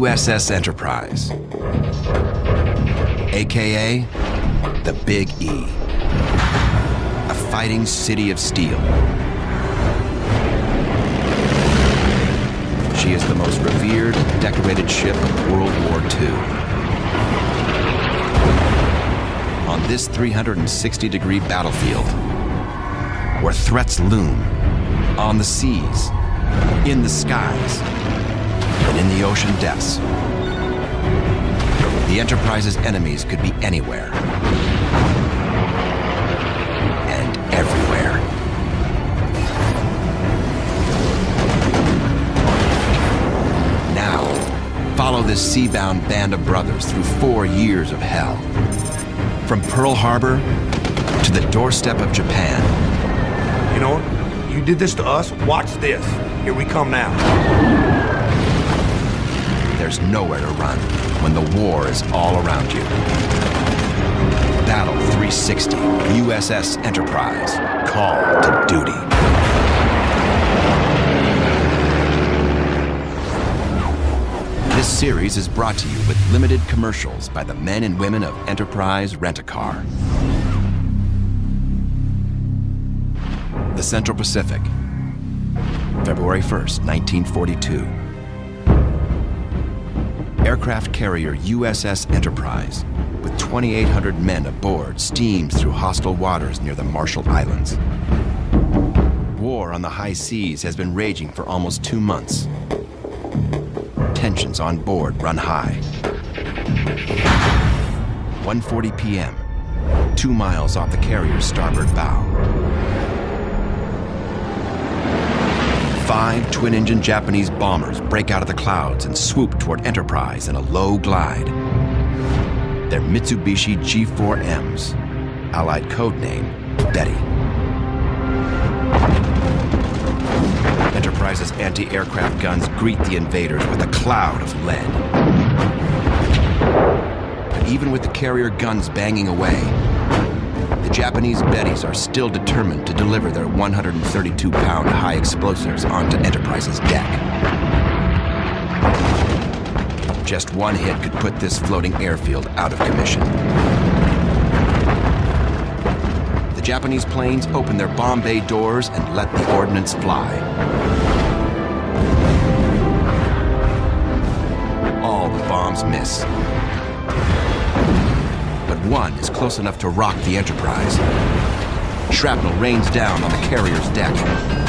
USS Enterprise, AKA the Big E, a fighting city of steel. She is the most revered and decorated ship of World War II. On this 360-degree battlefield, where threats loom, on the seas, in the skies, and in the ocean depths, the Enterprise's enemies could be anywhere and everywhere. Now, follow this sea-bound band of brothers through 4 years of hell. From Pearl Harbor to the doorstep of Japan. You know what? You did this to us, watch this. Here we come now. There's nowhere to run when the war is all around you. Battle 360, USS Enterprise, call to duty. This series is brought to you with limited commercials by the men and women of Enterprise Rent-A-Car. The Central Pacific, February 1st, 1942. Aircraft carrier USS Enterprise, with 2,800 men aboard, steamed through hostile waters near the Marshall Islands. War on the high seas has been raging for almost 2 months. Tensions on board run high. 1:40 p.m., 2 miles off the carrier's starboard bow. 5 twin-engine Japanese bombers break out of the clouds and swoop toward Enterprise in a low glide. They're Mitsubishi G4Ms, Allied code name Betty. Enterprise's anti-aircraft guns greet the invaders with a cloud of lead. But even with the carrier guns banging away, the Japanese Bettys are still determined to deliver their 132-pound high explosives onto Enterprise's deck. Just one hit could put this floating airfield out of commission. The Japanese planes open their bomb bay doors and let the ordnance fly. All the bombs miss. But one is close enough to rock the Enterprise. Shrapnel rains down on the carrier's deck,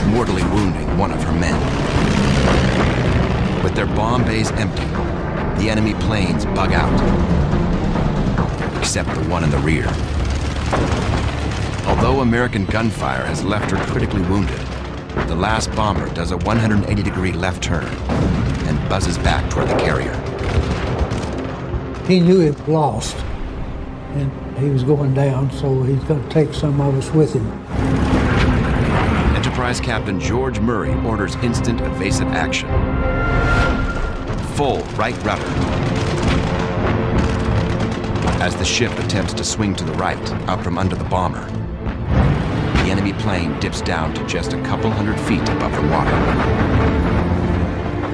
mortally wounding one of her men. With their bomb bays empty, the enemy planes bug out, except the one in the rear. Although American gunfire has left her critically wounded, the last bomber does a 180-degree left turn and buzzes back toward the carrier. He knew he was lost, and he was going down, so he's going to take some of us with him. Enterprise Captain George Murray orders instant evasive action. Full right rudder. As the ship attempts to swing to the right, out from under the bomber, the enemy plane dips down to just a couple hundred feet above the water.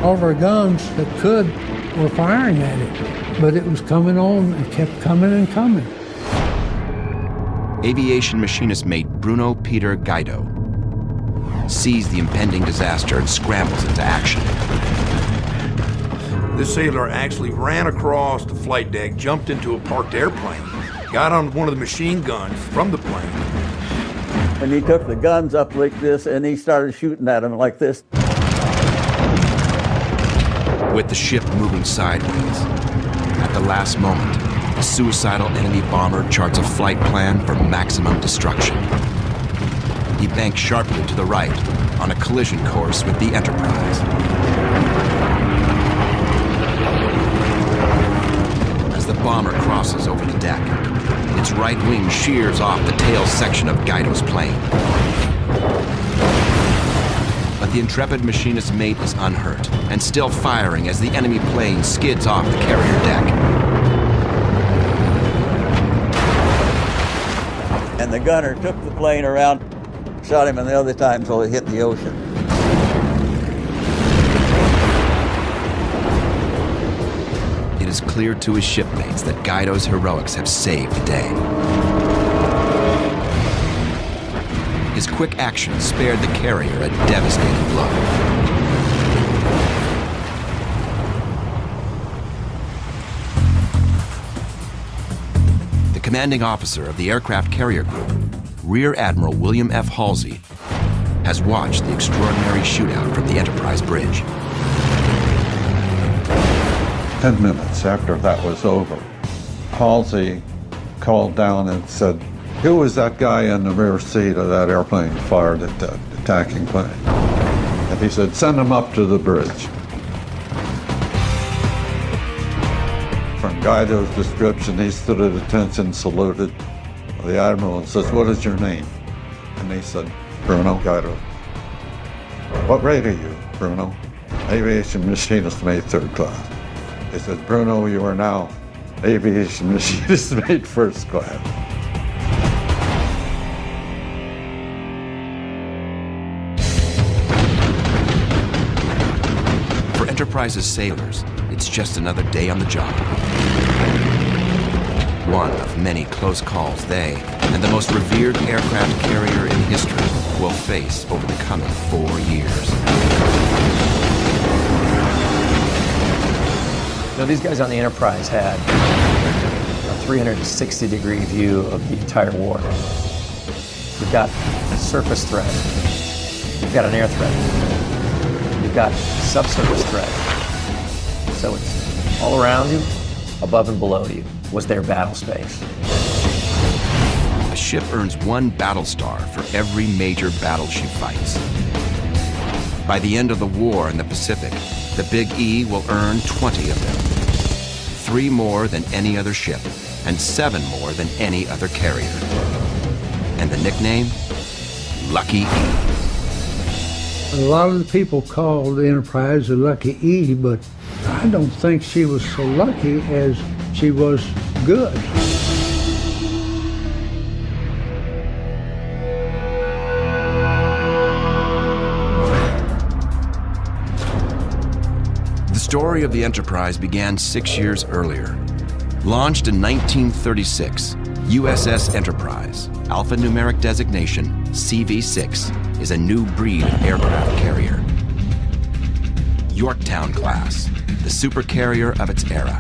All of our guns that could were firing at it, but it was coming on and kept coming and coming. Aviation machinist mate Bruno Peter Guido sees the impending disaster and scrambles into action. This sailor actually ran across the flight deck, jumped into a parked airplane, got on one of the machine guns from the plane. And he took the guns up like this and he started shooting at them like this. With the ship moving sideways, at the last moment, a suicidal enemy bomber charts a flight plan for maximum destruction. He banks sharply to the right on a collision course with the Enterprise. As the bomber crosses over the deck, its right wing shears off the tail section of Guido's plane. But the intrepid machinist's mate is unhurt and still firing as the enemy plane skids off the carrier deck. And the gunner took the plane around, shot him in the other time so he hit the ocean. it is clear to his shipmates that Guido's heroics have saved the day. His quick action spared the carrier a devastating blow. The commanding officer of the aircraft carrier group, Rear Admiral William F. Halsey, has watched the extraordinary shootout from the Enterprise bridge. 10 minutes after that was over, Halsey called down and said, "Who was that guy in the rear seat of that airplane fired at the attacking plane?" And he said, "Send him up to the bridge." From Guido's description, he stood at attention, saluted the admiral and says, "What is your name?" And he said, "Bruno Guido." "What rate are you, Bruno?" "Aviation machinist mate 3rd class." He said, "Bruno, you are now aviation machinist mate 1st class." For Enterprise's sailors, it's just another day on the job. One of many close calls they, and the most revered aircraft carrier in history, will face over the coming 4 years. So these guys on the Enterprise had a 360-degree view of the entire war. You've got a surface threat. You've got an air threat. You've got subsurface threat. So it's all around you, above and below you, was their battle space. A ship earns 1 battle star for every major battle she fights. By the end of the war in the Pacific, the Big E will earn 20 of them. 3 more than any other ship, and 7 more than any other carrier. And the nickname? Lucky E. A lot of the people called the Enterprise the Lucky E, but I don't think she was so lucky as she was good. The story of the Enterprise began 6 years earlier. Launched in 1936, USS Enterprise, alphanumeric designation CV-6, is a new breed of aircraft carrier. Yorktown class, the supercarrier of its era.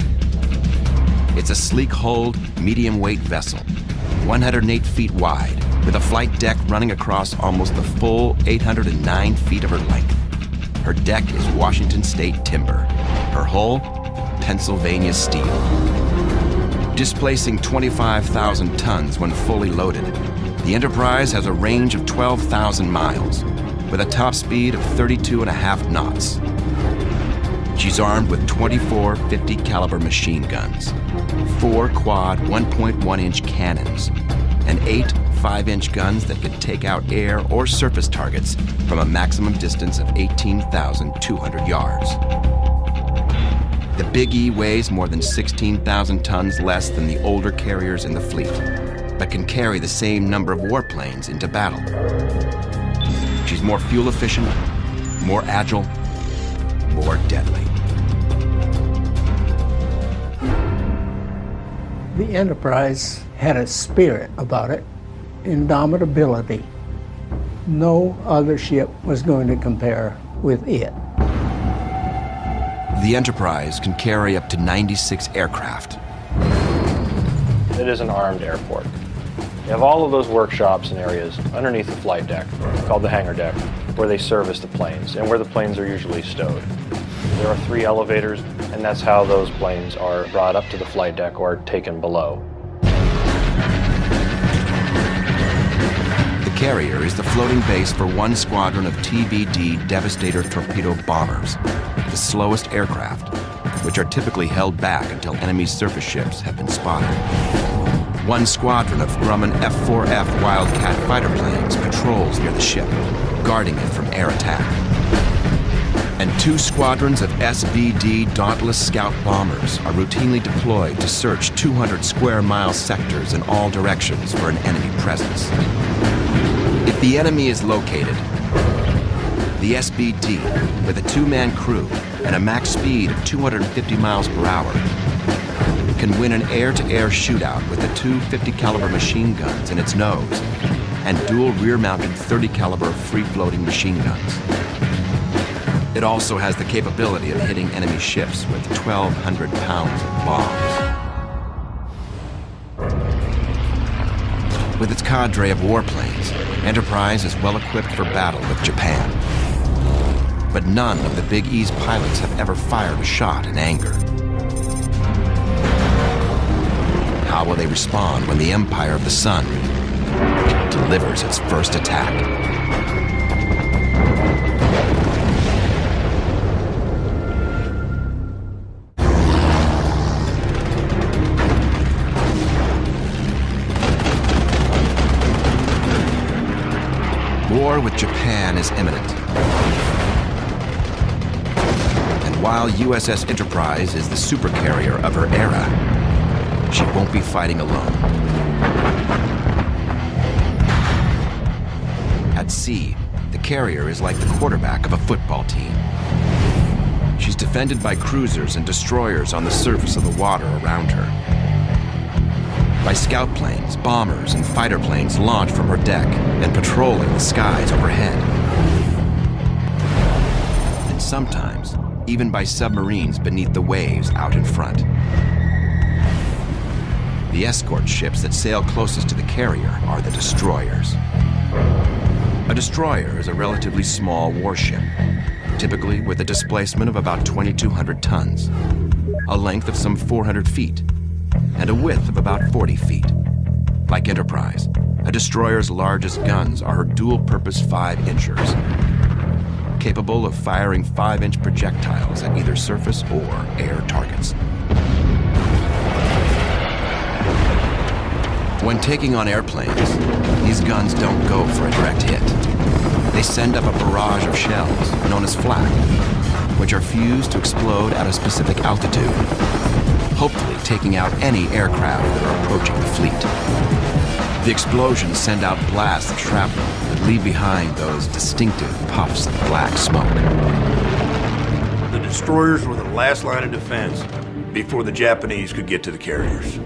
It's a sleek-hulled, medium-weight vessel, 108 feet wide, with a flight deck running across almost the full 809 feet of her length. Her deck is Washington State timber. Her hull, Pennsylvania steel. Displacing 25,000 tons when fully loaded, the Enterprise has a range of 12,000 miles, with a top speed of 32.5 knots. She's armed with 24 50 caliber machine guns, 4 quad 1.1-inch cannons, and 8 5-inch guns that can take out air or surface targets from a maximum distance of 18,200 yards. The Big E weighs more than 16,000 tons less than the older carriers in the fleet, but can carry the same number of warplanes into battle. She's more fuel efficient, more agile, more deadly. The Enterprise had a spirit about it, indomitability. No other ship was going to compare with it. The Enterprise can carry up to 96 aircraft. It is an armed airport. You have all of those workshops and areas underneath the flight deck, called the hangar deck, where they service the planes and where the planes are usually stowed. There are 3 elevators, and that's how those planes are brought up to the flight deck or taken below. The carrier is the floating base for 1 squadron of TBD Devastator torpedo bombers, the slowest aircraft, which are typically held back until enemy surface ships have been spotted. 1 squadron of Grumman F-4F Wildcat fighter planes patrols near the ship, guarding it from air attack. And 2 squadrons of SBD Dauntless Scout bombers are routinely deployed to search 200 square mile sectors in all directions for an enemy presence. If the enemy is located, the SBD, with a 2-man crew and a max speed of 250 miles per hour, can win an air-to-air shootout with the two 50 caliber machine guns in its nose and dual rear-mounted 30 caliber free-floating machine guns. It also has the capability of hitting enemy ships with 1,200 pounds of bombs. With its cadre of warplanes, Enterprise is well equipped for battle with Japan. But none of the Big E's pilots have ever fired a shot in anger. How will they respond when the Empire of the Sun delivers its first attack? War with Japan is imminent. And while USS Enterprise is the supercarrier of her era, she won't be fighting alone. At sea, the carrier is like the quarterback of a football team. She's defended by cruisers and destroyers on the surface of the water around her, by scout planes, bombers, and fighter planes launched from her deck and patrolling the skies overhead. And sometimes, even by submarines beneath the waves out in front. The escort ships that sail closest to the carrier are the destroyers. A destroyer is a relatively small warship, typically with a displacement of about 2,200 tons, a length of some 400 feet, and a width of about 40 feet. Like Enterprise, a destroyer's largest guns are her dual-purpose 5-inchers, capable of firing 5-inch projectiles at either surface or air targets. When taking on airplanes, these guns don't go for a direct hit. They send up a barrage of shells, known as flak, which are fused to explode at a specific altitude, hopefully taking out any aircraft that are approaching the fleet. The explosions send out blasts of shrapnel that leave behind those distinctive puffs of black smoke. The destroyers were the last line of defense before the Japanese could get to the carriers.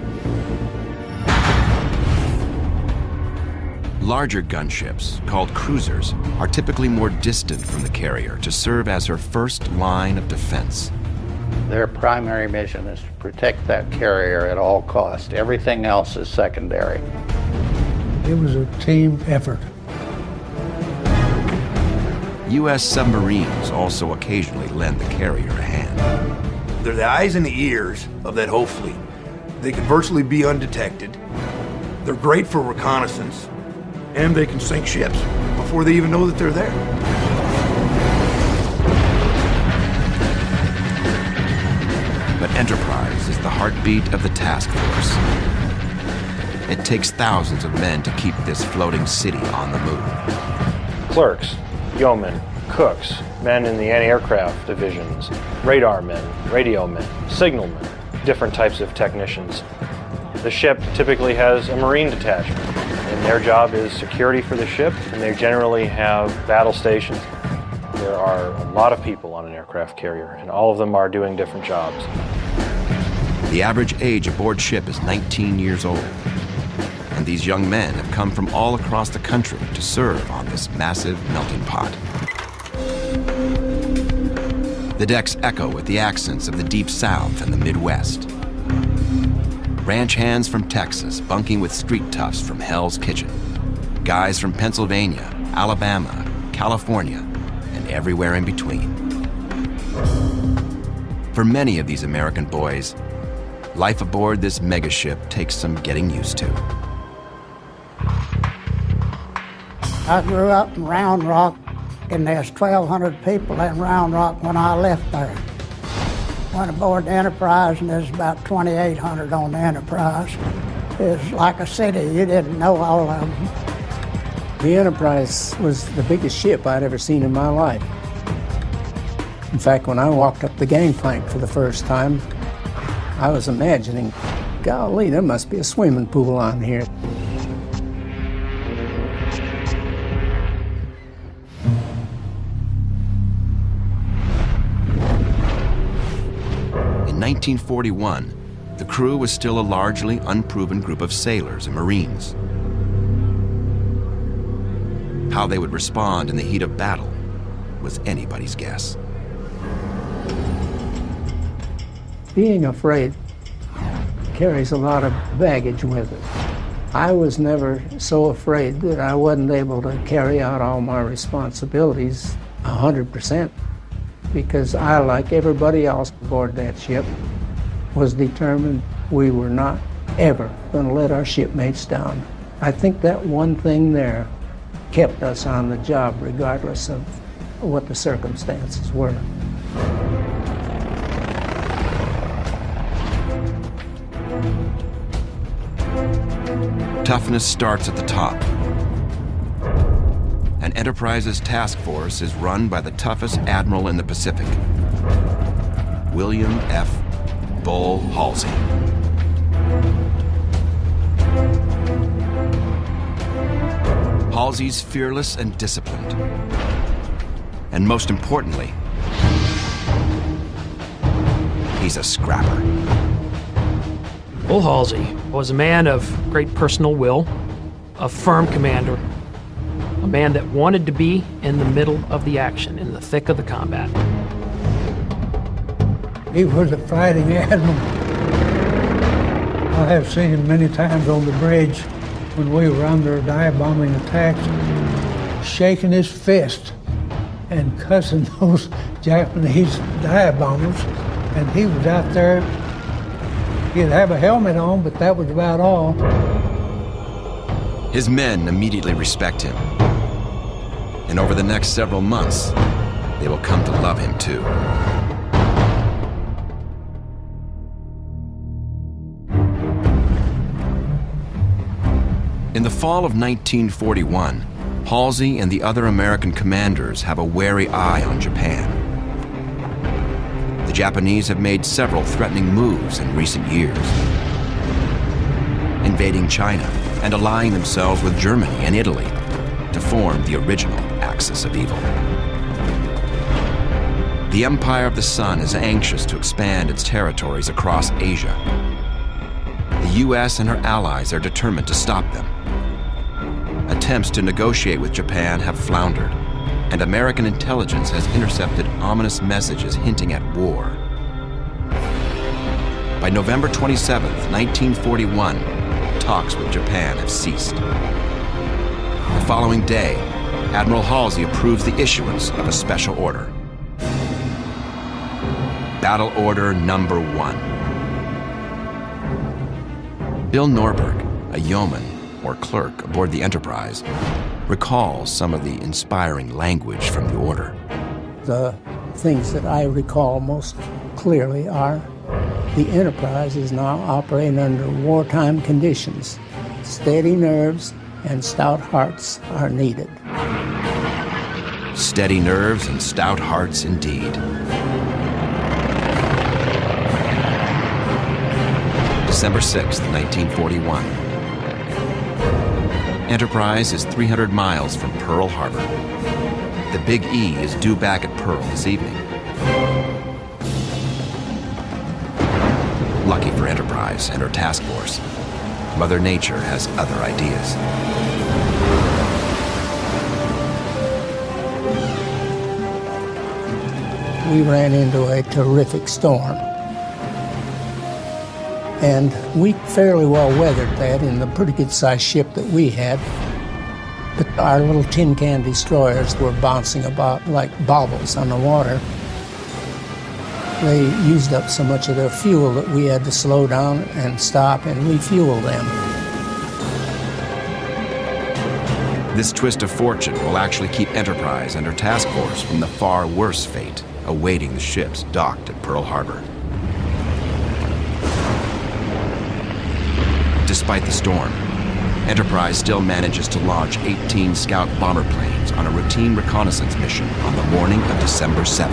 Larger gunships, called cruisers, are typically more distant from the carrier to serve as her first line of defense. Their primary mission is to protect that carrier at all costs. Everything else is secondary. It was a team effort. U.S. submarines also occasionally lend the carrier a hand. They're the eyes and the ears of that whole fleet. They can virtually be undetected. They're great for reconnaissance, and they can sink ships before they even know that they're there. But Enterprise is the heartbeat of the task force. It takes thousands of men to keep this floating city on the move. Clerks, yeomen, cooks, men in the anti-aircraft divisions, radar men, radio men, signalmen, different types of technicians. The ship typically has a marine detachment, and their job is security for the ship, and they generally have battle stations. There are a lot of people on an aircraft carrier, and all of them are doing different jobs. The average age aboard ship is 19 years old, and these young men have come from all across the country to serve on this massive melting pot. The decks echo with the accents of the Deep South and the Midwest. Ranch hands from Texas bunking with street toughs from Hell's Kitchen. Guys from Pennsylvania, Alabama, California, and everywhere in between. For many of these American boys, life aboard this megaship takes some getting used to. I grew up in Round Rock, and there's 1,200 people in Round Rock when I left there. Went aboard the Enterprise, and there's about 2,800 on the Enterprise. It's like a city. You didn't know all of them. The Enterprise was the biggest ship I'd ever seen in my life. In fact, when I walked up the gangplank for the first time, I was imagining, golly, there must be a swimming pool on here. In 1941, the crew was still a largely unproven group of sailors and Marines. How they would respond in the heat of battle was anybody's guess. Being afraid carries a lot of baggage with it. I was never so afraid that I wasn't able to carry out all my responsibilities 100%, because I, like everybody else aboard that ship, was determined we were not ever going to let our shipmates down. I think that one thing there kept us on the job regardless of what the circumstances were. Toughness starts at the top. And Enterprise's task force is run by the toughest admiral in the Pacific, William F. Bull Halsey. Halsey's fearless and disciplined. And most importantly, he's a scrapper. Bull Halsey was a man of great personal will, a firm commander, a man that wanted to be in the middle of the action, in the thick of the combat. He was a fighting admiral. I have seen him many times on the bridge when we were under dive bombing attacks, shaking his fist and cussing those Japanese dive bombers. And he was out there. He'd have a helmet on, but that was about all. His men immediately respect him. And over the next several months, they will come to love him too. In the fall of 1941, Halsey and the other American commanders have a wary eye on Japan. The Japanese have made several threatening moves in recent years, invading China and allying themselves with Germany and Italy to form the original axis of evil. The Empire of the Sun is anxious to expand its territories across Asia. The U.S. and her allies are determined to stop them. Attempts to negotiate with Japan have floundered, and American intelligence has intercepted ominous messages hinting at war. By November 27, 1941, talks with Japan have ceased. The following day, Admiral Halsey approves the issuance of a special order. Battle Order Number 1. Bill Norberg, a yeoman or clerk aboard the Enterprise, recalls some of the inspiring language from the order. The things that I recall most clearly are the Enterprise is now operating under wartime conditions. Steady nerves and stout hearts are needed. Steady nerves and stout hearts indeed. December 6, 1941. Enterprise is 300 miles from Pearl Harbor. The Big E is due back at Pearl this evening. Lucky for Enterprise and her task force, Mother Nature has other ideas. We ran into a terrific storm. And we fairly well weathered that in the pretty good-sized ship that we had. But our little tin can destroyers were bouncing about like baubles on the water. They used up so much of their fuel that we had to slow down and stop and refuel them. This twist of fortune will actually keep Enterprise and her task force from the far worse fate awaiting the ships docked at Pearl Harbor. Despite the storm, Enterprise still manages to launch 18 scout bomber planes on a routine reconnaissance mission on the morning of December 7th.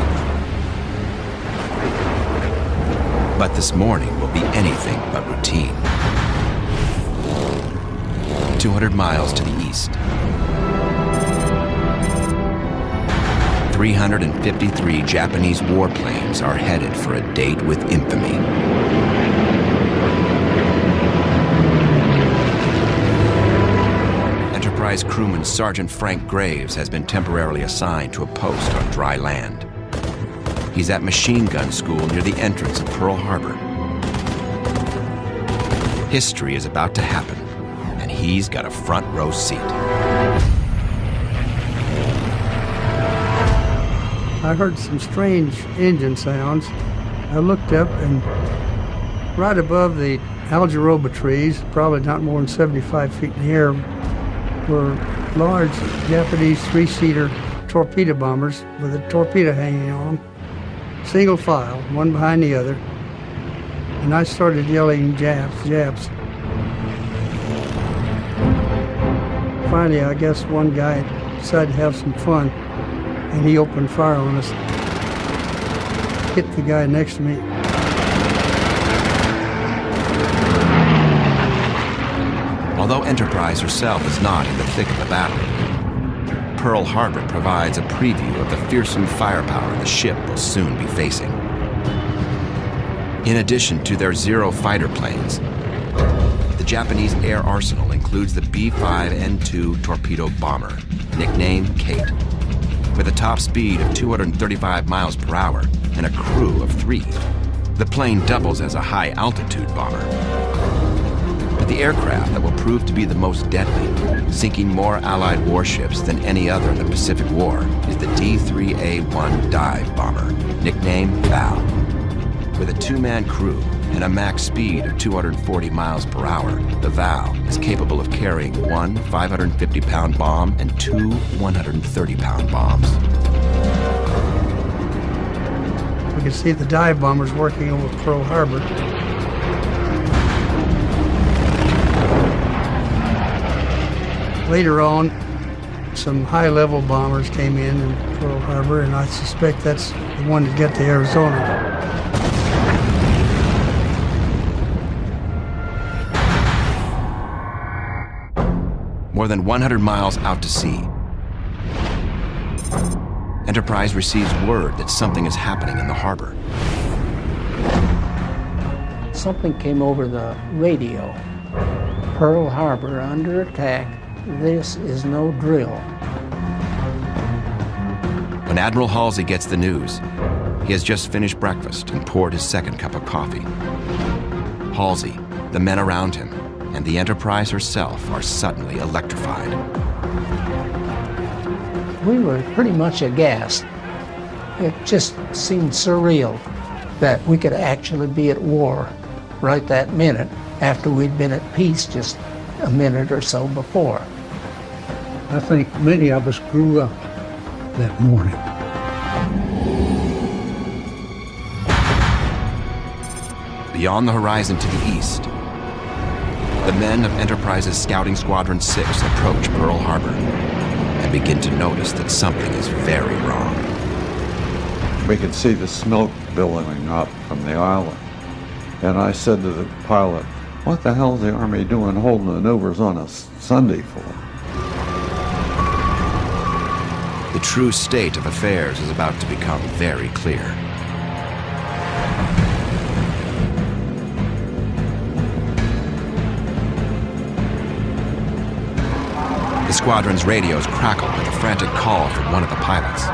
But this morning will be anything but routine. 200 miles to the east, 353 Japanese warplanes are headed for a date with infamy. Enterprise crewman Sergeant Frank Graves has been temporarily assigned to a post on dry land. He's at machine gun school near the entrance of Pearl Harbor. History is about to happen, and he's got a front row seat. I heard some strange engine sounds. I looked up, and right above the algaroba trees, probably not more than 75 feet in the air, were large Japanese three-seater torpedo bombers with a torpedo hanging on them, single file, one behind the other. And I started yelling, "Japs, Japs." Finally, I guess one guy decided to have some fun, and he opened fire on us. Hit the guy next to me. Although Enterprise herself is not in the thick of the battle, Pearl Harbor provides a preview of the fearsome firepower the ship will soon be facing. In addition to their Zero fighter planes, the Japanese air arsenal includes the B-5N2 torpedo bomber, nicknamed Kate, with a top speed of 235 miles per hour and a crew of 3. The plane doubles as a high-altitude bomber. But the aircraft that will prove to be the most deadly, sinking more Allied warships than any other in the Pacific War, is the D-3A-1 dive bomber, nicknamed Val. With a 2-man crew and a max speed of 240 miles per hour, the Val is capable of carrying 1 550-pound bomb and 2 130-pound bombs. We could see the dive bombers working over Pearl Harbor. Later on, some high-level bombers came in Pearl Harbor, and I suspect that's the one to get to Arizona. More than 100 miles out to sea, Enterprise receives word that something is happening in the harbor. Something came over the radio. Pearl Harbor under attack. This is no drill. When Admiral Halsey gets the news, he has just finished breakfast and poured his second cup of coffee. Halsey, the men around him, and the Enterprise herself are suddenly electrified. We were pretty much aghast. It just seemed surreal that we could actually be at war right that minute after we'd been at peace just a minute or so before. I think many of us grew up that morning. Beyond the horizon to the east, the men of Enterprise's Scouting Squadron 6 approach Pearl Harbor and begin to notice that something is very wrong. We could see the smoke billowing up from the island. And I said to the pilot, "What the hell is the Army doing holding maneuvers on a Sunday for?" The true state of affairs is about to become very clear. The squadron's radios crackle with a frantic call from one of the pilots.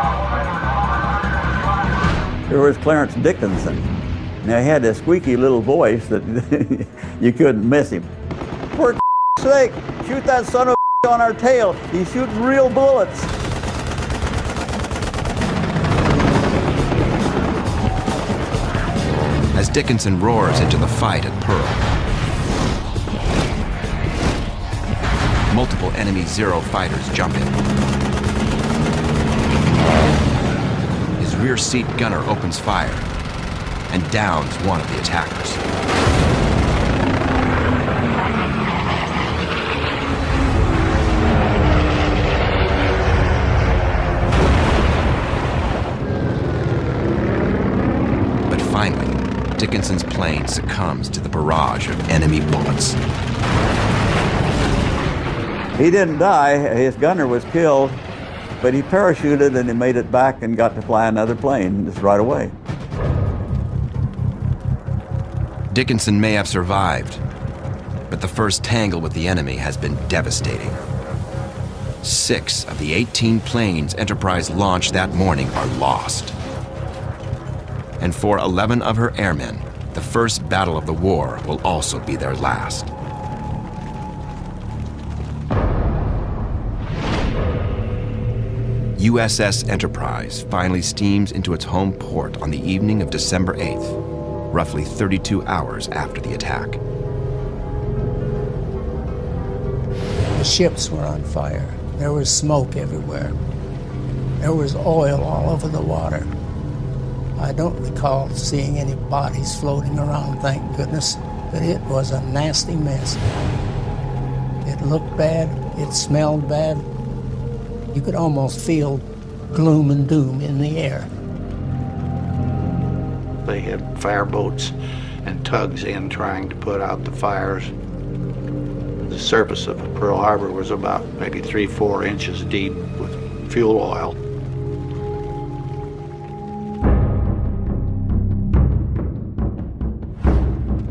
There was Clarence Dickinson. Now, he had a squeaky little voice that you couldn't miss him. "For sake, shoot that son of a on our tail. He's shooting real bullets." As Dickinson roars into the fight at Pearl, multiple enemy Zero fighters jump in. His rear seat gunner opens fire and downs one of the attackers. But finally, Dickinson's plane succumbs to the barrage of enemy bullets. He didn't die. His gunner was killed, but he parachuted and he made it back and got to fly another plane just right away. Dickinson may have survived, but the first tangle with the enemy has been devastating. 6 of the 18 planes Enterprise launched that morning are lost. And for 11 of her airmen, the first battle of the war will also be their last. USS Enterprise finally steams into its home port on the evening of December 8th, roughly 32 hours after the attack. The ships were on fire. There was smoke everywhere. There was oil all over the water. I don't recall seeing any bodies floating around, thank goodness, but it was a nasty mess. It looked bad, it smelled bad. You could almost feel gloom and doom in the air. They had fireboats and tugs in trying to put out the fires. The surface of Pearl Harbor was about maybe 3-4 inches deep with fuel oil.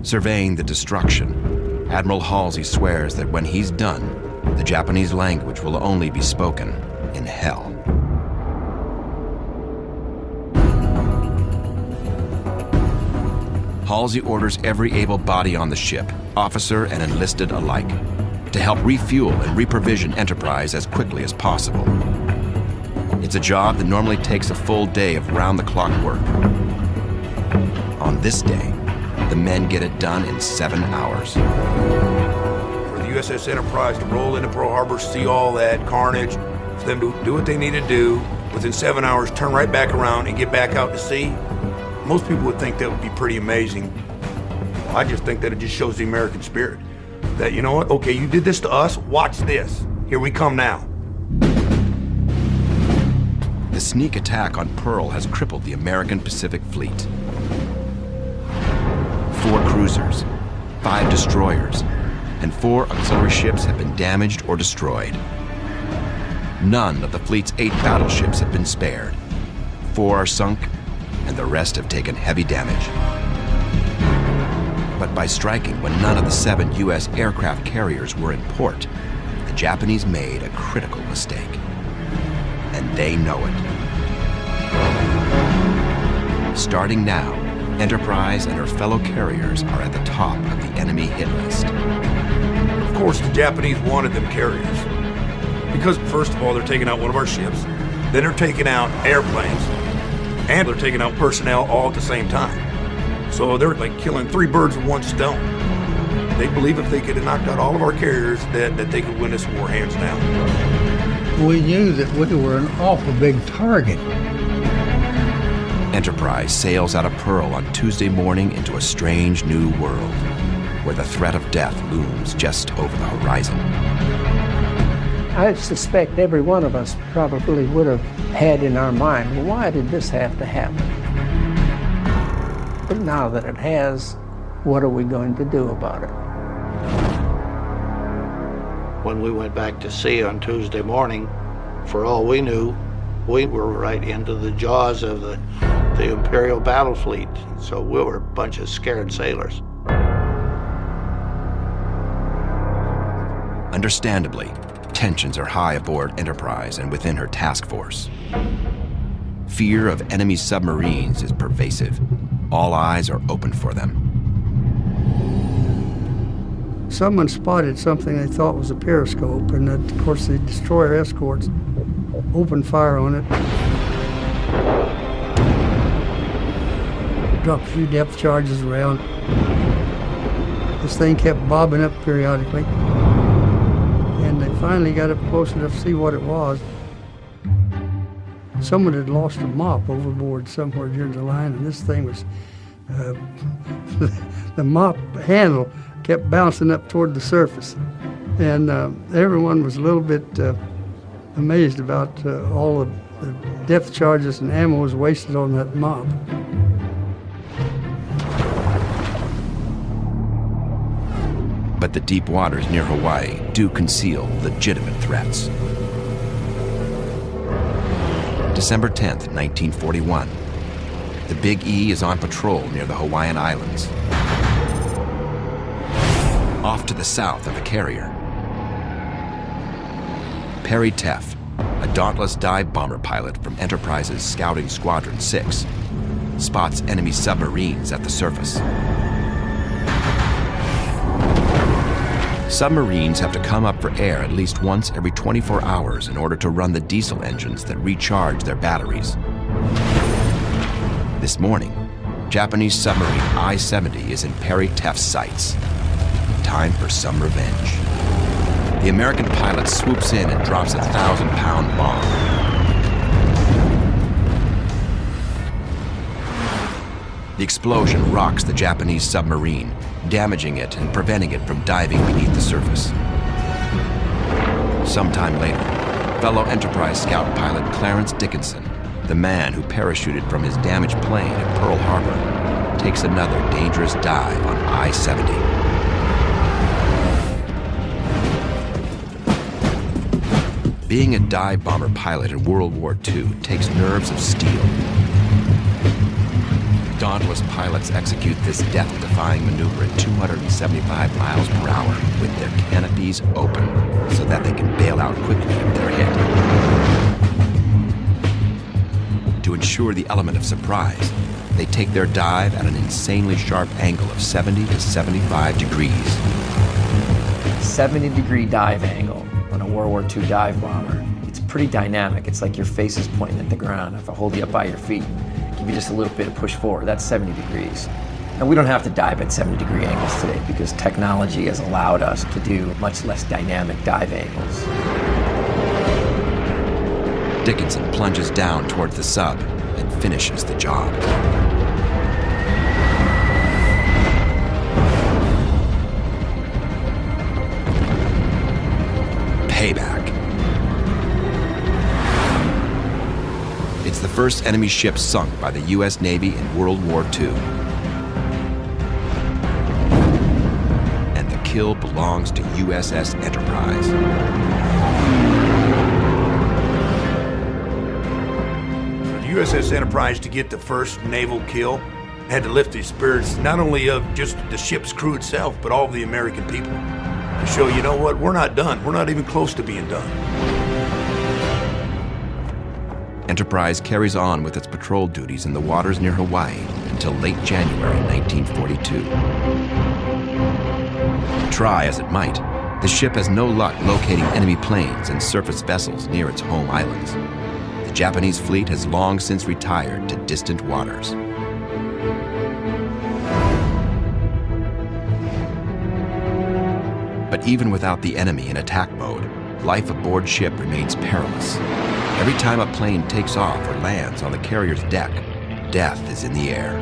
Surveying the destruction, Admiral Halsey swears that when he's done, the Japanese language will only be spoken in hell. Halsey orders every able body on the ship, officer and enlisted alike, to help refuel and reprovision Enterprise as quickly as possible. It's a job that normally takes a full day of round-the-clock work. On this day, the men get it done in 7 hours. For the USS Enterprise to roll into Pearl Harbor, see all that carnage, for them to do what they need to do, within 7 hours, turn right back around and get back out to sea, most people would think that would be pretty amazing. I just think that it just shows the American spirit. That, you know what, okay, you did this to us, watch this. Here we come now. The sneak attack on Pearl has crippled the American Pacific Fleet. 4 cruisers, 5 destroyers, and 4 auxiliary ships have been damaged or destroyed. None of the fleet's 8 battleships have been spared. 4 are sunk, and the rest have taken heavy damage. But by striking when none of the 7 U.S. aircraft carriers were in port, the Japanese made a critical mistake. And they know it. Starting now, Enterprise and her fellow carriers are at the top of the enemy hit list. Of course, the Japanese wanted them carriers. Because, first of all, they're taking out one of our ships, then they're taking out airplanes, and they're taking out personnel all at the same time. So they're like killing 3 birds with 1 stone. They believe if they could have knocked out all of our carriers, that they could win this war hands down. We knew that we were an awful big target. Enterprise sails out of Pearl on Tuesday morning into a strange new world, where the threat of death looms just over the horizon. I suspect every one of us probably would have had in our mind, well, why did this have to happen? But now that it has, what are we going to do about it? When we went back to sea on Tuesday morning, for all we knew, we were right into the jaws of the Imperial battle fleet. So we were a bunch of scared sailors. Understandably, tensions are high aboard Enterprise and within her task force. Fear of enemy submarines is pervasive. All eyes are open for them. Someone spotted something they thought was a periscope, and of course the destroyer escorts opened fire on it. Dropped a few depth charges around. This thing kept bobbing up periodically. And they finally got up close enough to see what it was. Someone had lost a mop overboard somewhere during the line, and this thing was, the mop handle kept bouncing up toward the surface. And everyone was a little bit amazed about all the depth charges and ammo was wasted on that mop. But the deep waters near Hawaii do conceal legitimate threats. December 10th, 1941. The Big E is on patrol near the Hawaiian Islands. Off to the south of the carrier. Perry Teff, a dauntless dive bomber pilot from Enterprise's Scouting Squadron 6, spots enemy submarines at the surface. Submarines have to come up for air at least once every 24 hours in order to run the diesel engines that recharge their batteries. This morning, Japanese submarine I-70 is in Perry Teff's sights. Time for some revenge. The American pilot swoops in and drops a 1,000-pound bomb. The explosion rocks the Japanese submarine, damaging it and preventing it from diving beneath the surface. Sometime later, fellow Enterprise scout pilot Clarence Dickinson, the man who parachuted from his damaged plane at Pearl Harbor, takes another dangerous dive on I-70. Being a dive bomber pilot in World War II takes nerves of steel. Dauntless pilots execute this death-defying maneuver at 275 miles per hour with their canopies open so that they can bail out quickly if they're hit. To ensure the element of surprise, they take their dive at an insanely sharp angle of 70 to 75 degrees. 70-degree dive angle on a World War II dive bomber. It's pretty dynamic. It's like your face is pointing at the ground. If I hold you up by your feet, give you just a little bit of push forward, that's 70 degrees. And we don't have to dive at 70-degree angles today because technology has allowed us to do much less dynamic dive angles. Dickinson plunges down towards the sub and finishes the job. Payback. It's the first enemy ship sunk by the U.S. Navy in World War II. And the kill belongs to USS Enterprise. For the USS Enterprise to get the first naval kill had to lift the spirits not only of just the ship's crew itself, but all of the American people. To show, you know what, we're not done. We're not even close to being done. Enterprise carries on with its patrol duties in the waters near Hawaii until late January 1942. Try as it might, the ship has no luck locating enemy planes and surface vessels near its home islands. The Japanese fleet has long since retired to distant waters. But even without the enemy in attack mode, life aboard ship remains perilous. Every time a plane takes off or lands on the carrier's deck, death is in the air.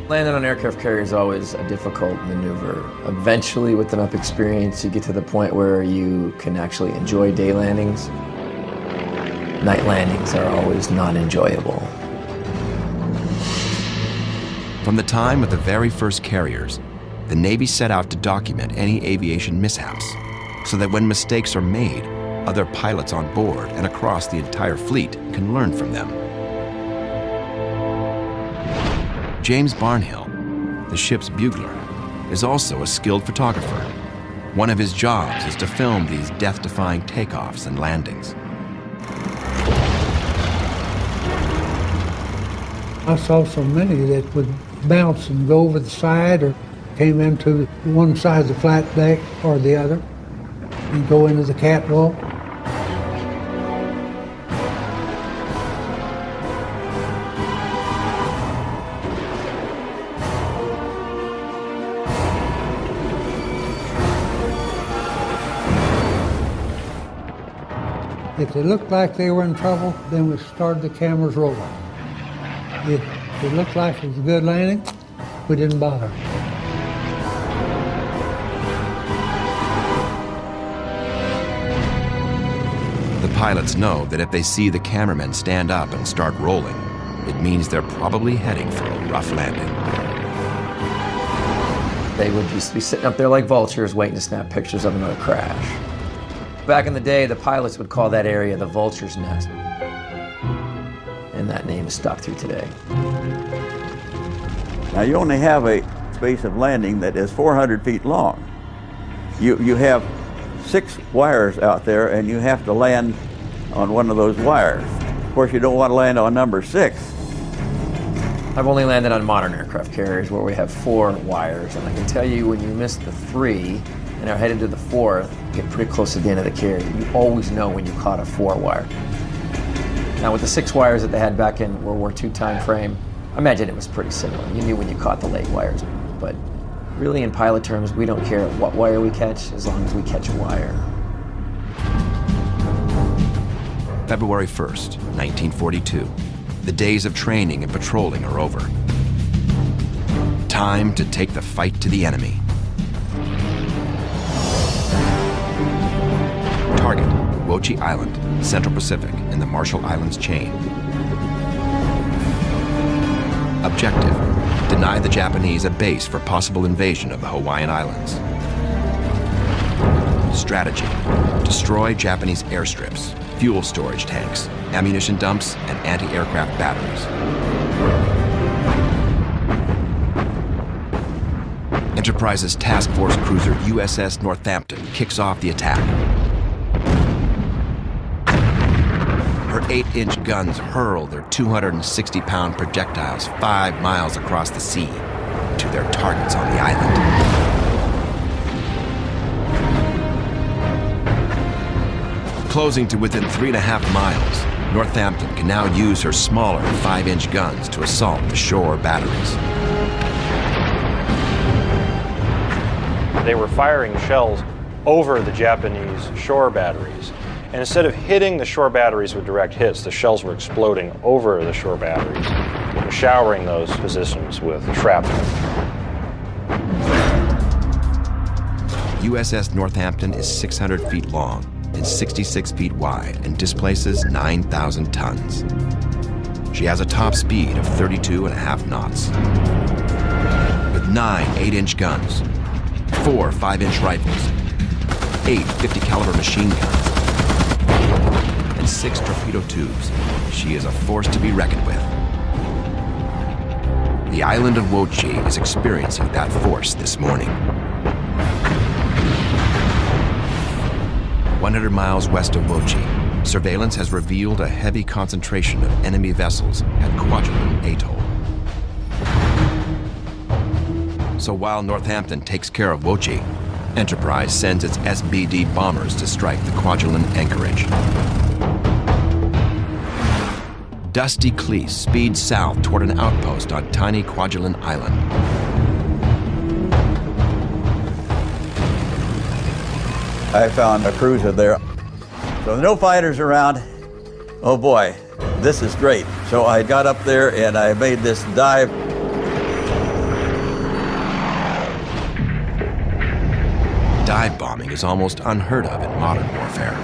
Landing on aircraft carrier is always a difficult maneuver. Eventually, with enough experience, you get to the point where you can actually enjoy day landings. Night landings are always not enjoyable. From the time of the very first carriers, the Navy set out to document any aviation mishaps so that when mistakes are made, other pilots on board and across the entire fleet can learn from them. James Barnhill, the ship's bugler, is also a skilled photographer. One of his jobs is to film these death-defying takeoffs and landings. I saw so many that would bounce and go over the side or came into one side of the flat deck or the other and go into the catwalk. If they looked like they were in trouble, then we started the cameras rolling. If it looked like it was a good landing, we didn't bother. The pilots know that if they see the cameramen stand up and start rolling, it means they're probably heading for a rough landing. They would just be sitting up there like vultures waiting to snap pictures of another crash. Back in the day, the pilots would call that area the vulture's nest. And that name is stuck through today. Now you only have a space of landing that is 400 feet long. You have 6 wires out there, and you have to land on one of those wires. Of course, you don't want to land on number 6. I've only landed on modern aircraft carriers where we have 4 wires, and I can tell you when you miss the 3 and are headed to the 4th, get pretty close to the end of the carrier, you always know when you caught a 4 wire. Now with the 6 wires that they had back in World War II time frame, I imagine it was pretty similar. You knew when you caught the late wires, but really in pilot terms, we don't care what wire we catch as long as we catch a wire. February 1st, 1942. The days of training and patrolling are over. Time to take the fight to the enemy. Target, Wochi Island, Central Pacific, in the Marshall Islands chain. Objective, deny the Japanese a base for possible invasion of the Hawaiian Islands. Strategy, destroy Japanese airstrips, fuel storage tanks, ammunition dumps, and anti-aircraft batteries. Enterprise's task force cruiser USS Northampton kicks off the attack. Her 8-inch guns hurl their 260-pound projectiles 5 miles across the sea to their targets on the island. Closing to within 3.5 miles, Northampton can now use her smaller 5-inch guns to assault the shore batteries. They were firing shells over the Japanese shore batteries. And instead of hitting the shore batteries with direct hits, the shells were exploding over the shore batteries, and showering those positions with shrapnel. USS Northampton is 600 feet long and 66 feet wide and displaces 9,000 tons. She has a top speed of 32.5 knots. With 9 8-inch guns, 4 5-inch rifles, 8 50 caliber machine guns, and 6 torpedo tubes, she is a force to be reckoned with. The island of Wochi is experiencing that force this morning. 100 miles west of Wochi, surveillance has revealed a heavy concentration of enemy vessels at Kwajalein Atoll. So while Northampton takes care of Wochi, Enterprise sends its SBD bombers to strike the Kwajalein anchorage. Dusty Cleese speeds south toward an outpost on tiny Kwajalein Island. I found a cruiser there. So no fighters around. Oh boy, this is great. So I got up there and I made this dive. Dive bombing is almost unheard of in modern warfare.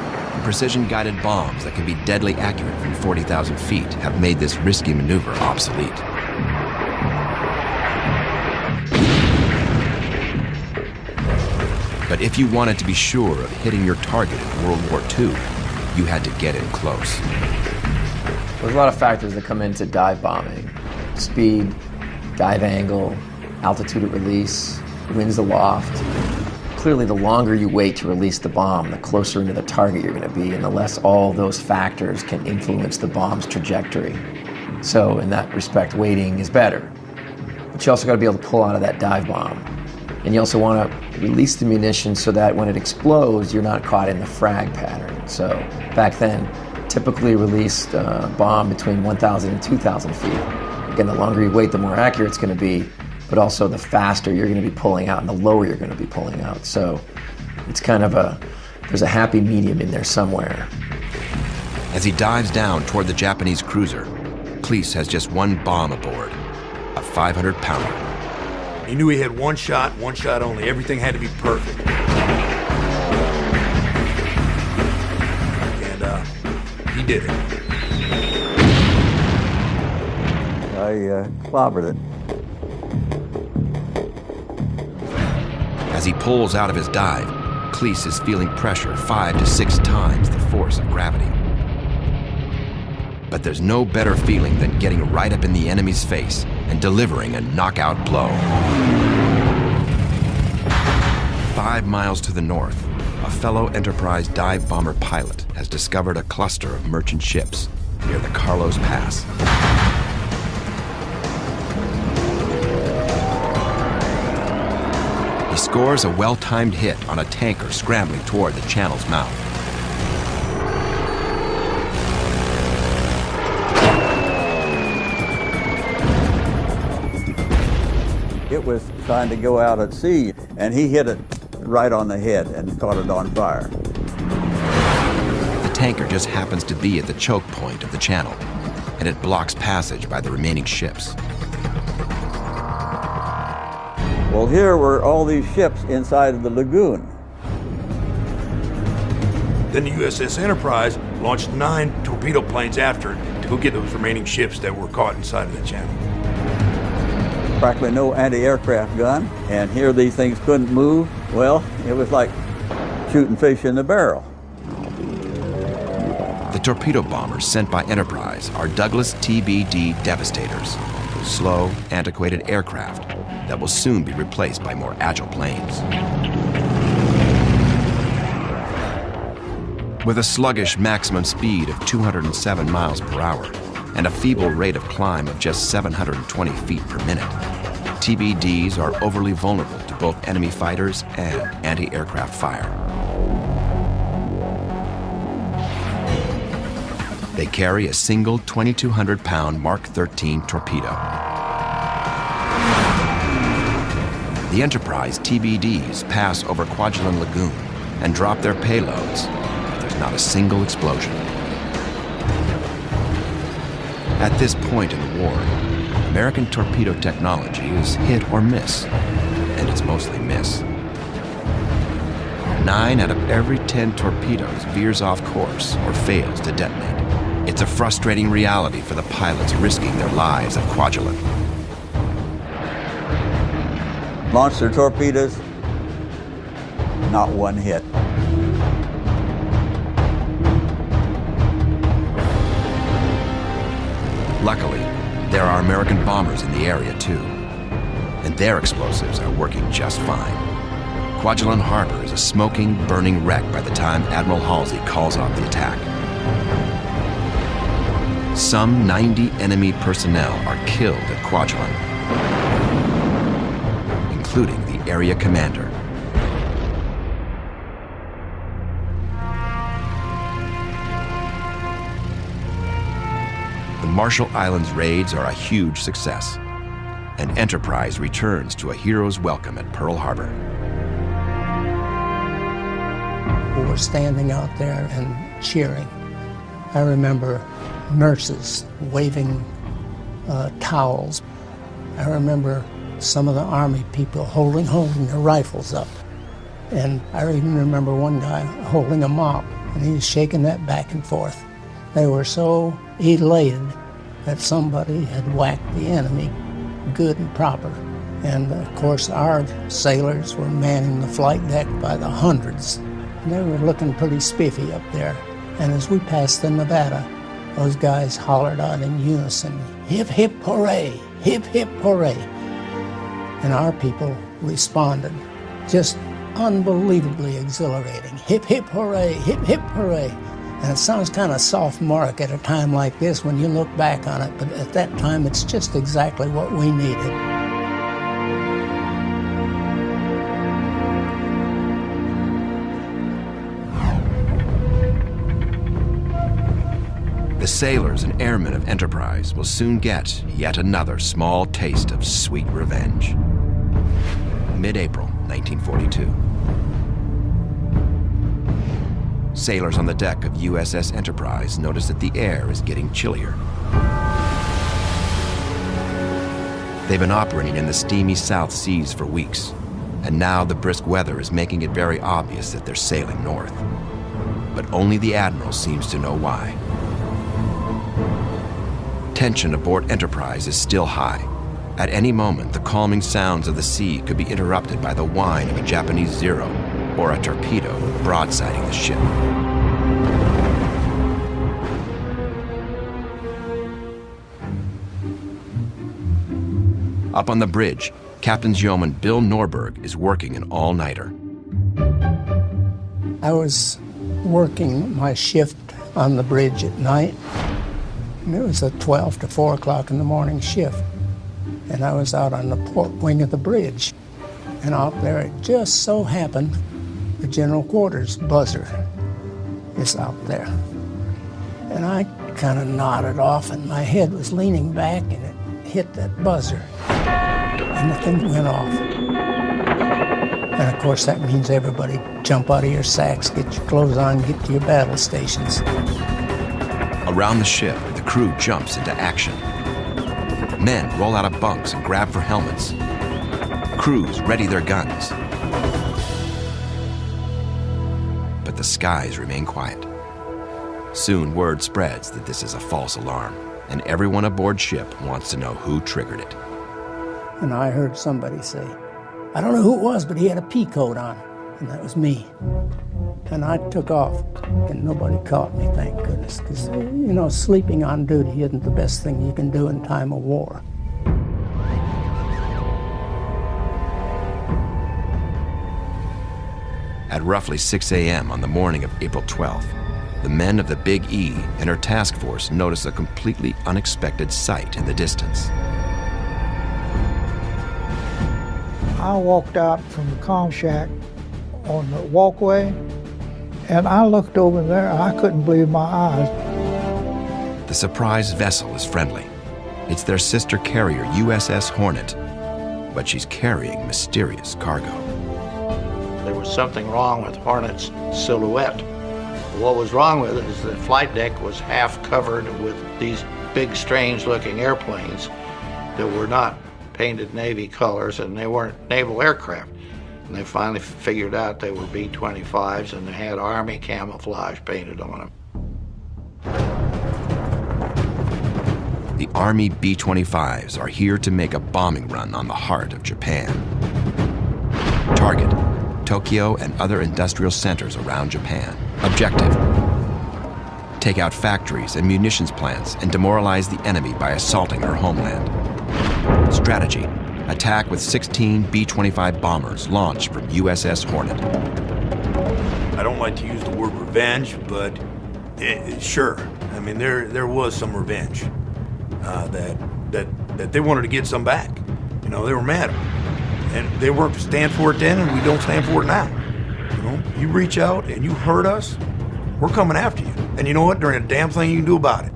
Precision-guided bombs that can be deadly accurate from 40,000 feet have made this risky maneuver obsolete. But if you wanted to be sure of hitting your target in World War II, you had to get in close. There's a lot of factors that come into dive bombing. Speed, dive angle, altitude at release, winds aloft. Clearly, the longer you wait to release the bomb, the closer into the target you're going to be, and the less all those factors can influence the bomb's trajectory. So in that respect, waiting is better. But you also got to be able to pull out of that dive bomb. And you also want to release the munition so that when it explodes, you're not caught in the frag pattern. So back then, typically released bomb between 1,000 and 2,000 feet. Again, the longer you wait, the more accurate it's going to be, but also the faster you're going to be pulling out and the lower you're going to be pulling out. So it's kind of there's a happy medium in there somewhere. As he dives down toward the Japanese cruiser, Cleese has just one bomb aboard, a 500-pounder. He knew he had one shot only. Everything had to be perfect. And he did it. I clobbered it. As he pulls out of his dive, Cleese is feeling pressure 5 to 6 times the force of gravity. But there's no better feeling than getting right up in the enemy's face and delivering a knockout blow. 5 miles to the north, a fellow Enterprise dive bomber pilot has discovered a cluster of merchant ships near the Carlos Pass. He scores a well-timed hit on a tanker scrambling toward the channel's mouth. It was trying to go out at sea, and he hit it right on the head and caught it on fire. The tanker just happens to be at the choke point of the channel, and it blocks passage by the remaining ships. Well, here were all these ships inside of the lagoon. Then the USS Enterprise launched 9 torpedo planes after it to go get those remaining ships that were caught inside of the channel. Practically no anti-aircraft gun, and here these things couldn't move. Well, it was like shooting fish in the barrel. The torpedo bombers sent by Enterprise are Douglas TBD Devastators, slow, antiquated aircraft that will soon be replaced by more agile planes. With a sluggish maximum speed of 207 miles per hour and a feeble rate of climb of just 720 feet per minute, TBDs are overly vulnerable to both enemy fighters and anti-aircraft fire. They carry a single 2,200-pound Mark 13 torpedo. The Enterprise TBDs pass over Kwajalein Lagoon and drop their payloads, but there's not a single explosion. At this point in the war, American torpedo technology is hit or miss, and it's mostly miss. 9 out of every 10 torpedoes veers off course or fails to detonate. It's a frustrating reality for the pilots risking their lives at Kwajalein. Launched their torpedoes, not one hit. Luckily, there are American bombers in the area too, and their explosives are working just fine. Kwajalein Harbor is a smoking, burning wreck by the time Admiral Halsey calls off the attack. Some 90 enemy personnel are killed at Kwajalein, including the area commander. The Marshall Islands raids are a huge success, and Enterprise returns to a hero's welcome at Pearl Harbor. We were standing out there and cheering. I remember nurses waving towels. I remember some of the Army people holding their rifles up. And I even remember one guy holding a mop, and he was shaking that back and forth. They were so elated that somebody had whacked the enemy good and proper. And of course, our sailors were manning the flight deck by the hundreds. And they were looking pretty spiffy up there. And as we passed the Nevada, those guys hollered out in unison, "Hip, hip, hooray! Hip, hip, hooray!" And our people responded, just unbelievably exhilarating. Hip, hip, hooray! Hip, hip, hooray! And it sounds kind of sophomoric at a time like this when you look back on it, but at that time it's just exactly what we needed. The sailors and airmen of Enterprise will soon get yet another small taste of sweet revenge. Mid-April 1942. Sailors on the deck of USS Enterprise notice that the air is getting chillier. They've been operating in the steamy South Seas for weeks, and now the brisk weather is making it very obvious that they're sailing north. But only the Admiral seems to know why. Tension aboard Enterprise is still high. At any moment, the calming sounds of the sea could be interrupted by the whine of a Japanese Zero or a torpedo broadsiding the ship. Up on the bridge, Captain's Yeoman Bill Norberg is working an all-nighter. I was working my shift on the bridge at night, and it was a 12 to 4 o'clock in the morning shift. And I was out on the port wing of the bridge. And out there, it just so happened, the general quarters buzzer is out there. And I kind of nodded off, and my head was leaning back, and it hit that buzzer. And the thing went off. And of course, that means everybody jump out of your sacks, get your clothes on, get to your battle stations. Around the ship, the crew jumps into action. Men roll out of bunks and grab for helmets. Crews ready their guns. But the skies remain quiet. Soon word spreads that this is a false alarm, and everyone aboard ship wants to know who triggered it. And I heard somebody say, I don't know who it was, but he had a pea coat on. And that was me. And I took off, and nobody caught me, thank goodness. Because, you know, sleeping on duty isn't the best thing you can do in time of war. At roughly 6 a.m. on the morning of April 12th, the men of the Big E and her task force notice a completely unexpected sight in the distance. I walked out from the comm shack on the walkway, and I looked over there, and I couldn't believe my eyes. The surprise vessel is friendly. It's their sister carrier, USS Hornet, but she's carrying mysterious cargo. There was something wrong with Hornet's silhouette. What was wrong with it is the flight deck was half covered with these big, strange-looking airplanes that were not painted Navy colors, and they weren't naval aircraft. And they finally figured out they were B-25s, and they had Army camouflage painted on them. The Army B-25s are here to make a bombing run on the heart of Japan. Target: Tokyo and other industrial centers around Japan. Objective: take out factories and munitions plants and demoralize the enemy by assaulting our homeland. Strategy: attack with 16 B-25 bombers launched from USS Hornet. I don't like to use the word revenge, but sure. I mean, there was some revenge that they wanted to get some back. You know, they were mad. And they weren't stand for it then, and we don't stand for it now. You know, you reach out and you hurt us, we're coming after you. And you know what? There ain't a damn thing you can do about it.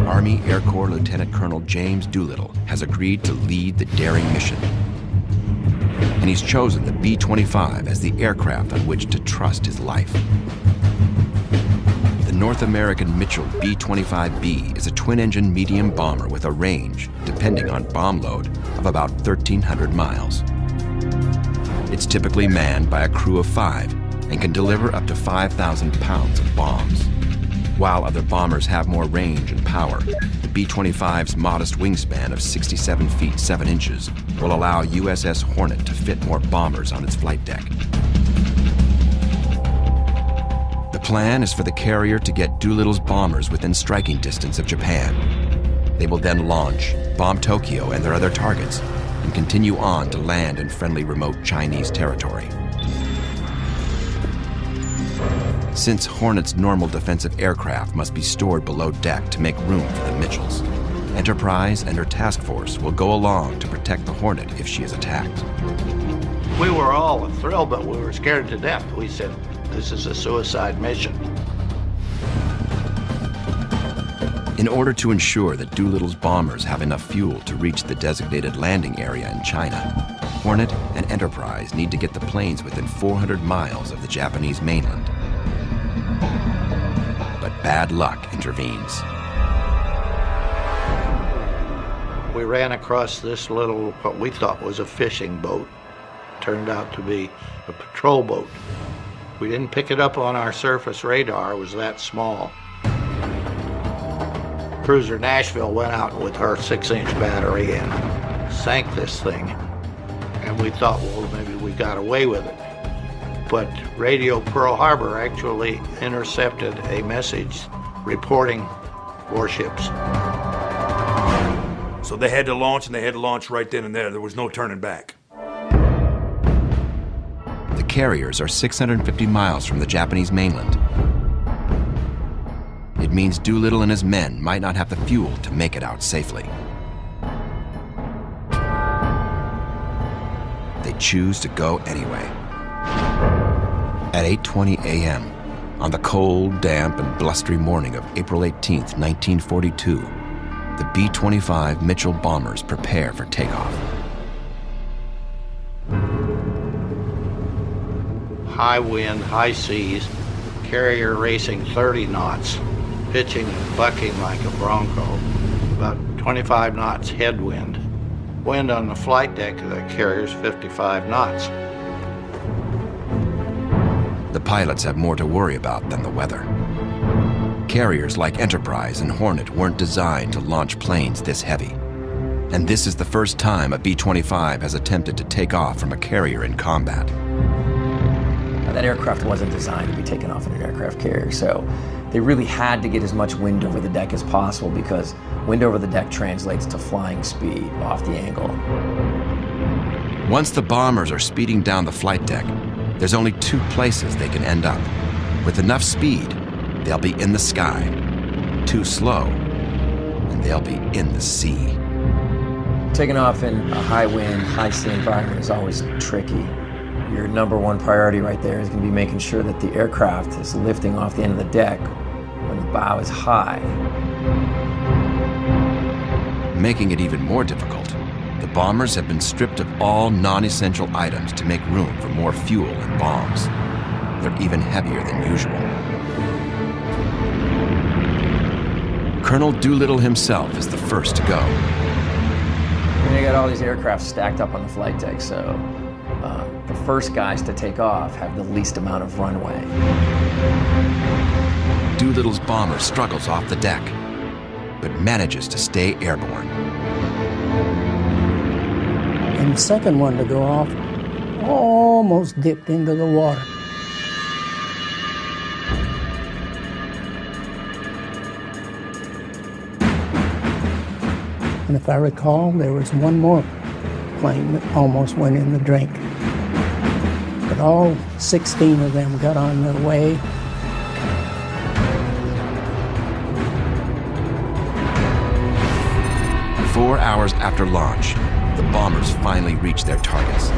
Army Air Corps Lieutenant Colonel James Doolittle has agreed to lead the daring mission. And he's chosen the B-25 as the aircraft on which to trust his life. The North American Mitchell B-25B is a twin-engine medium bomber with a range, depending on bomb load, of about 1,300 miles. It's typically manned by a crew of 5 and can deliver up to 5,000 pounds of bombs. While other bombers have more range and power, the B-25's modest wingspan of 67 feet 7 inches will allow USS Hornet to fit more bombers on its flight deck. The plan is for the carrier to get Doolittle's bombers within striking distance of Japan. They will then launch, bomb Tokyo and their other targets, and continue on to land in friendly remote Chinese territory. Since Hornet's normal defensive aircraft must be stored below deck to make room for the Mitchells, Enterprise and her task force will go along to protect the Hornet if she is attacked. We were all thrilled, but we were scared to death. We said, this is a suicide mission. In order to ensure that Doolittle's bombers have enough fuel to reach the designated landing area in China, Hornet and Enterprise need to get the planes within 400 miles of the Japanese mainland. But bad luck intervenes. We ran across this little, what we thought was a fishing boat. Turned out to be a patrol boat. We didn't pick it up on our surface radar, it was that small. Cruiser Nashville went out with her 6-inch battery and sank this thing. And we thought, well, maybe we got away with it. But Radio Pearl Harbor actually intercepted a message reporting warships. So they had to launch, and they had to launch right then and there. There was no turning back. The carriers are 650 miles from the Japanese mainland. It means Doolittle and his men might not have the fuel to make it out safely. They choose to go anyway. At 8:20 a.m., on the cold, damp, and blustery morning of April 18th, 1942, the B-25 Mitchell bombers prepare for takeoff. High wind, high seas, carrier racing 30 knots, pitching and bucking like a Bronco, about 25 knots headwind. Wind on the flight deck of the carrier is 55 knots. The pilots have more to worry about than the weather. Carriers like Enterprise and Hornet weren't designed to launch planes this heavy. And this is the first time a B-25 has attempted to take off from a carrier in combat. That aircraft wasn't designed to be taken off in an aircraft carrier, so they really had to get as much wind over the deck as possible, because wind over the deck translates to flying speed off the angle. Once the bombers are speeding down the flight deck, there's only two places they can end up. With enough speed, they'll be in the sky. Too slow, and they'll be in the sea. Taking off in a high wind, high sea environment is always tricky. Your number one priority right there is going to be making sure that the aircraft is lifting off the end of the deck when the bow is high. Making it even more difficult, the bombers have been stripped of all non-essential items to make room for more fuel and bombs. They're even heavier than usual. Colonel Doolittle himself is the first to go. You got all these aircraft stacked up on the flight deck, so the first guys to take off have the least amount of runway. Doolittle's bomber struggles off the deck, but manages to stay airborne. And the second one to go off almost dipped into the water. And if I recall, there was one more plane that almost went in the drink. But all 16 of them got on their way. Four hours after launch, the bombers finally reach their targets.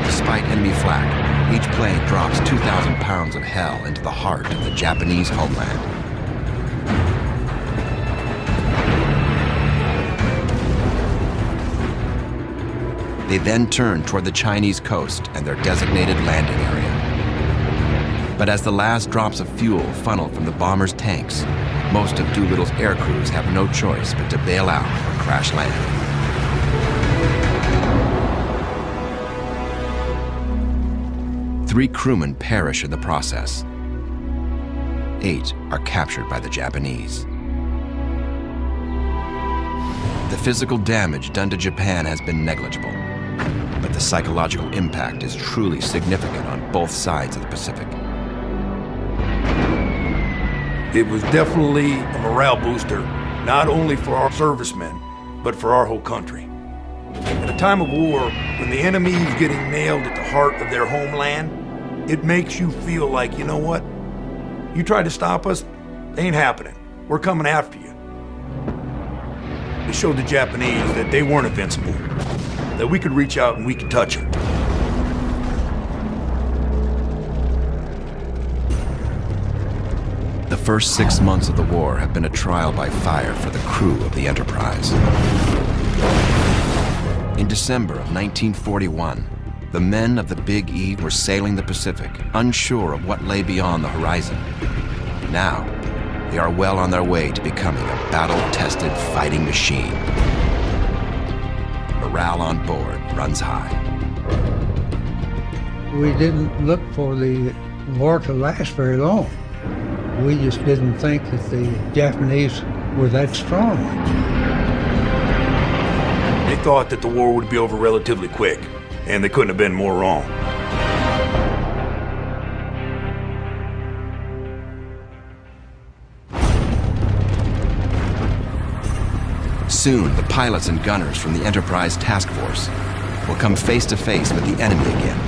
Despite enemy flak, each plane drops 2,000 pounds of hell into the heart of the Japanese homeland. They then turn toward the Chinese coast and their designated landing area. But as the last drops of fuel funnel from the bombers' tanks, most of Doolittle's air crews have no choice but to bail out or crash land. Three crewmen perish in the process. 8 are captured by the Japanese. The physical damage done to Japan has been negligible, but the psychological impact is truly significant on both sides of the Pacific. It was definitely a morale booster, not only for our servicemen, but for our whole country. At a time of war, when the enemy is getting nailed at the heart of their homeland, it makes you feel like, you know what? You try to stop us, ain't happening. We're coming after you. It showed the Japanese that they weren't invincible, that we could reach out and we could touch them. The first 6 months of the war have been a trial by fire for the crew of the Enterprise. In December of 1941, the men of the Big E were sailing the Pacific, unsure of what lay beyond the horizon. Now, they are well on their way to becoming a battle-tested fighting machine. Morale on board runs high. We didn't look for the war to last very long. We just didn't think that the Japanese were that strong. They thought that the war would be over relatively quick, and they couldn't have been more wrong. Soon, the pilots and gunners from the Enterprise task force will come face to face with the enemy again.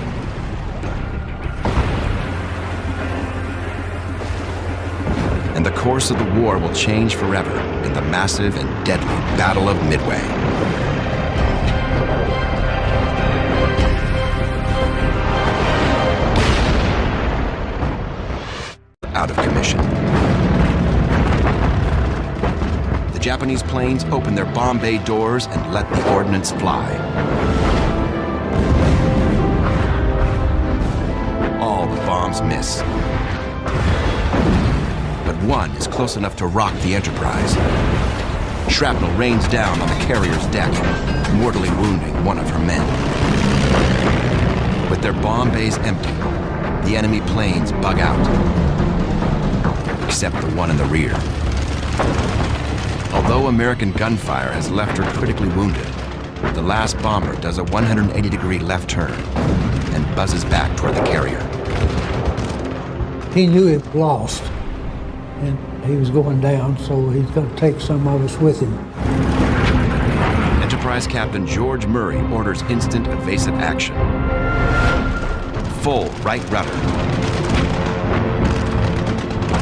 And the course of the war will change forever in the massive and deadly Battle of Midway. Out of commission. The Japanese planes open their bomb bay doors and let the ordnance fly. All the bombs miss. But one is close enough to rock the Enterprise. Shrapnel rains down on the carrier's deck, mortally wounding one of her men. With their bomb bays empty, the enemy planes bug out, except the one in the rear. Although American gunfire has left her critically wounded, the last bomber does a 180-degree left turn and buzzes back toward the carrier. He knew he lost, and he was going down, so he's going to take some of us with him. Enterprise Captain George Murray orders instant evasive action. Full right rudder.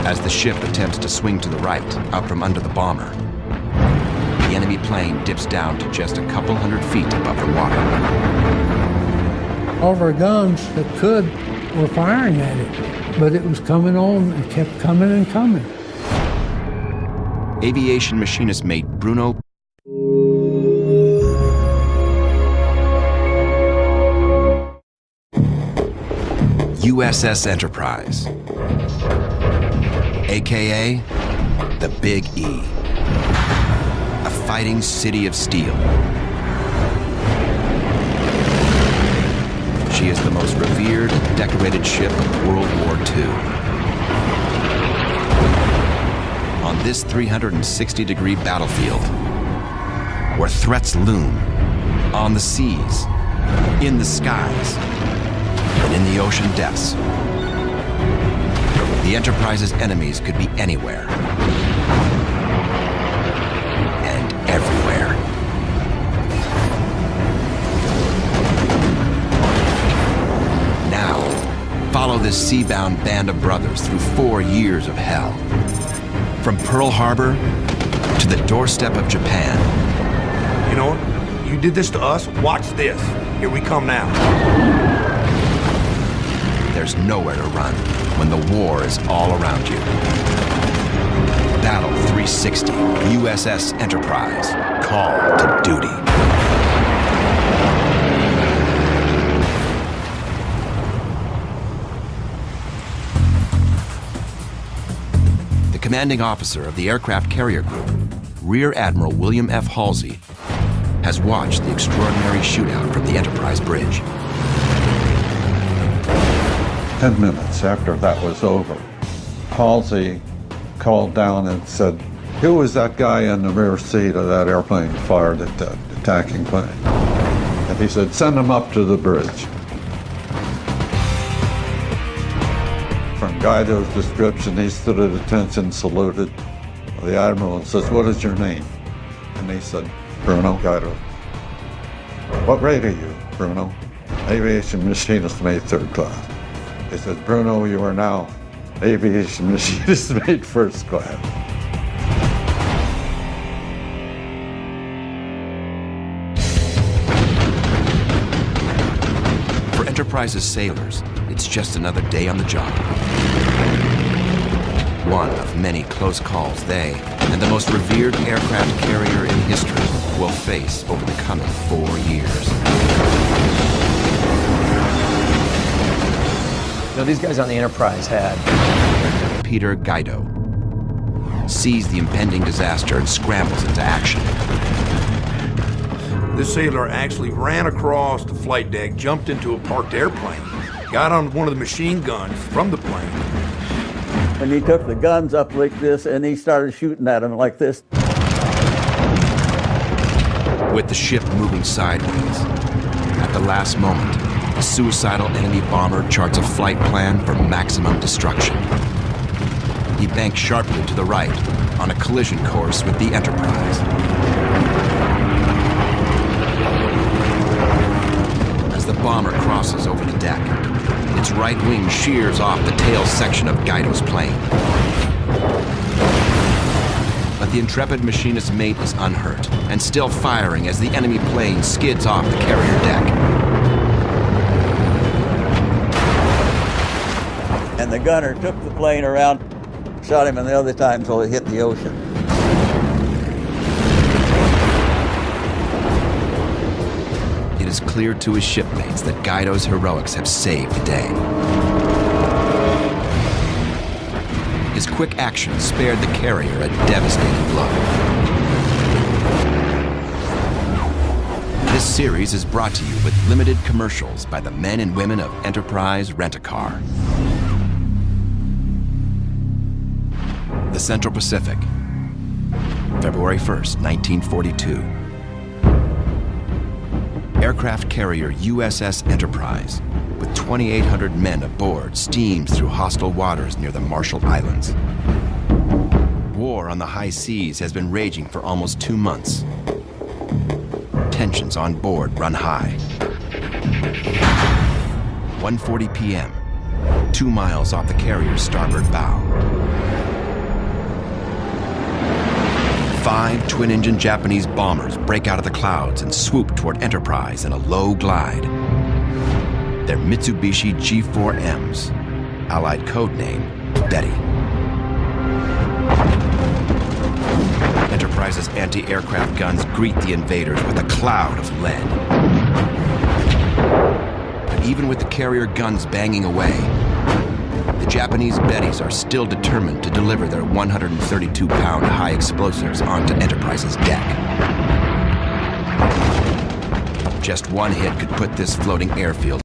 As the ship attempts to swing to the right, out from under the bomber, the enemy plane dips down to just a couple hundred feet above the water. All of our guns that could were firing at it, but it was coming on. It kept coming and coming. Aviation machinist mate Bruno USS Enterprise, aka the Big E, a fighting city of steel. She is the most revered and decorated ship of World War II. On this 360-degree battlefield, where threats loom, on the seas, in the skies, and in the ocean depths, the Enterprise's enemies could be anywhere and everywhere. Now, follow this sea-bound band of brothers through 4 years of hell. From Pearl Harbor to the doorstep of Japan. You know, you did this to us, watch this. Here we come now. There's nowhere to run when the war is all around you. Battle 360, USS Enterprise, call to duty. The commanding officer of the aircraft carrier group, Rear Admiral William F. Halsey, has watched the extraordinary shootout from the Enterprise bridge. 10 minutes after that was over, Halsey called down and said, "Who was that guy in the rear seat of that airplane fired at the attacking plane?" And he said, "Send him up to the bridge." From Guido's description, he stood at attention, saluted the Admiral and says, "What is your name?" And he said, "Bruno Guido." "What grade are you, Bruno?" "Aviation machinist mate 3rd class." He said, "Bruno, you are now aviation machinist mate 1st class." For Enterprise's sailors, it's just another day on the job. One of many close calls they, and the most revered aircraft carrier in history, will face over the coming 4 years. You know, these guys on the Enterprise had Peter Guido sees the impending disaster and scrambles into action. This sailor actually ran across the flight deck, jumped into a parked airplane, got on one of the machine guns from the plane. And he took the guns up like this and he started shooting at them like this. With the ship moving sideways. At the last moment, a suicidal enemy bomber charts a flight plan for maximum destruction. He banks sharply to the right on a collision course with the Enterprise. As the bomber crosses over the deck, its right wing shears off the tail section of Guido's plane. But the intrepid machinist's mate is unhurt and still firing as the enemy plane skids off the carrier deck. And the gunner took the plane around, shot him in the other time until it hit the ocean. It is clear to his shipmates that Guido's heroics have saved the day. His quick action spared the carrier a devastating blow. This series is brought to you with limited commercials by the men and women of Enterprise Rent-A-Car. The Central Pacific, February 1st, 1942. Aircraft carrier USS Enterprise, with 2,800 men aboard, steamed through hostile waters near the Marshall Islands. War on the high seas has been raging for almost 2 months. Tensions on board run high. 1:40 p.m., 2 miles off the carrier's starboard bow. 5 twin-engine Japanese bombers break out of the clouds and swoop toward Enterprise in a low glide. They're Mitsubishi G4Ms, Allied codename Betty. Enterprise's anti-aircraft guns greet the invaders with a cloud of lead. But even with the carrier guns banging away, the Japanese Bettys are still determined to deliver their 132-pound high explosives onto Enterprise's deck. Just one hit could put this floating airfield